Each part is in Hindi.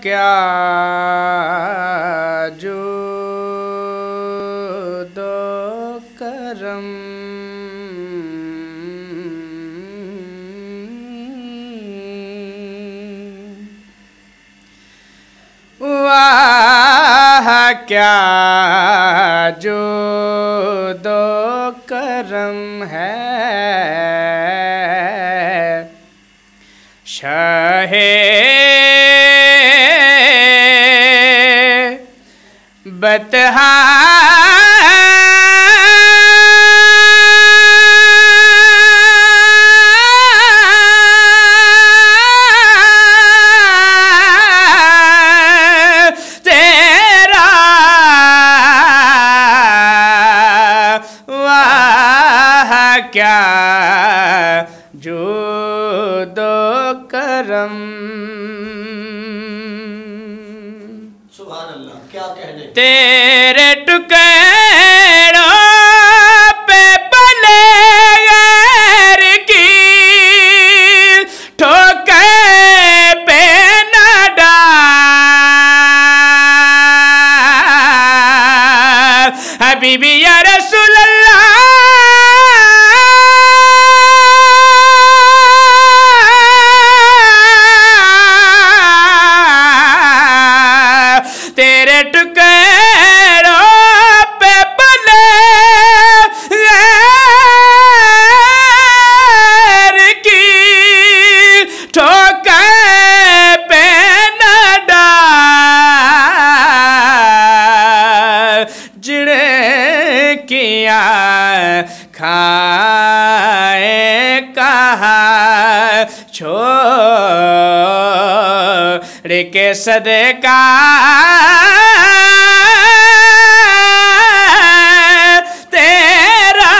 क्या जो दो करम, वाह क्या जो दो करम है। शाहे बतहा तेरा, वाह क्या जो दो करम। सुभान अल्लाह, क्या कहने। तेरे टुकड़ों पे पले गैर की ठोकर पे न डाल, हबीबी या रसूल अल्लाह, तेरे टुकड़ों पे पले गैर की ठोकर पे न डाल, जिन्हें किया खाए कहा छोड़ के सदका, तेरा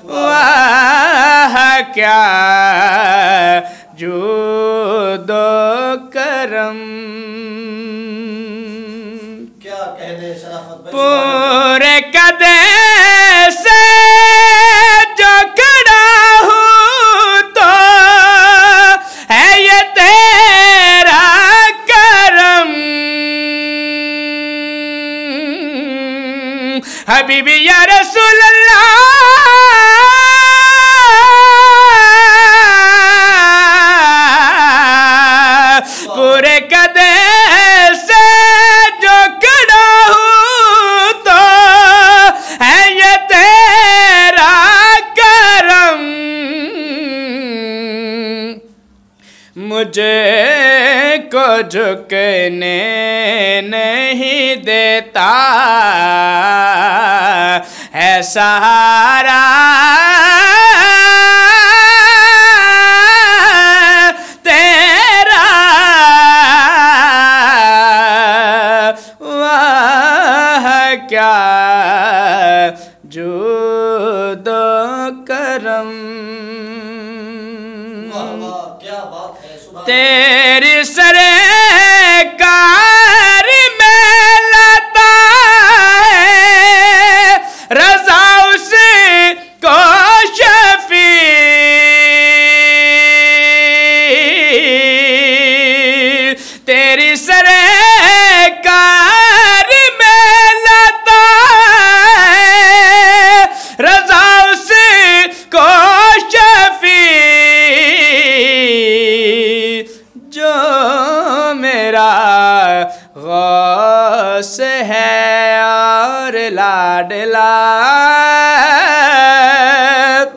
वाह क्या जो दो करम। क्या कहने शराफत भाई। पूरे कदे से जो खड़ा हूँ तो है ये तेरा करम, हबीबी या रसूल अल्लाह, पूरे कदे से जो खड़ा हूँ तो है ये तेरा करम, मुझे को झुकने नहीं देता है सहारा, तेरा वाह क्या जो दो करम। वाह वाह, क्या बात है। सुभान तेरी सरकार में लाता है रज़ा उसे को शफी, तेरी सरकार में लाता है रज़ा उसे को शफी, जो मेरा गौस है और लाडला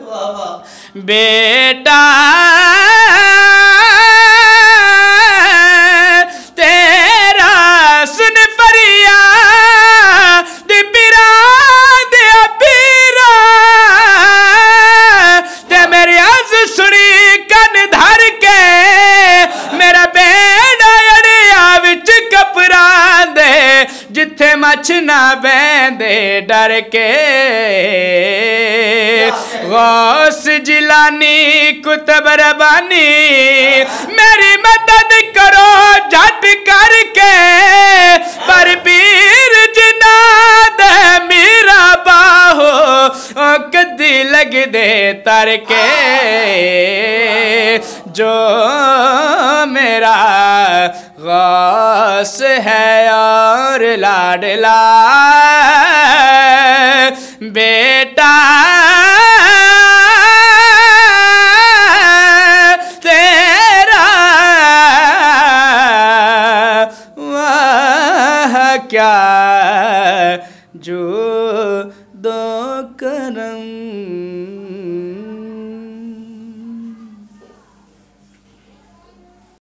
वाह वाह, बेटा, तेरा सुन फरियाद पीरा दे पीरा, ते मेरी आज सुनी कन धर के मेरा बेड़ा अड़िया विच कपड़ा दे, जिथे मछ ना बैंदे डर के, गौस जिलानी कुतुब रबानी मेरी मदद करो झट करके, पर पीर जिनाद मेरा बाहो ओ कदी लग दे तर के, जो मेरा गौस है और लाडला बेटा तेरा, वाह क्या जो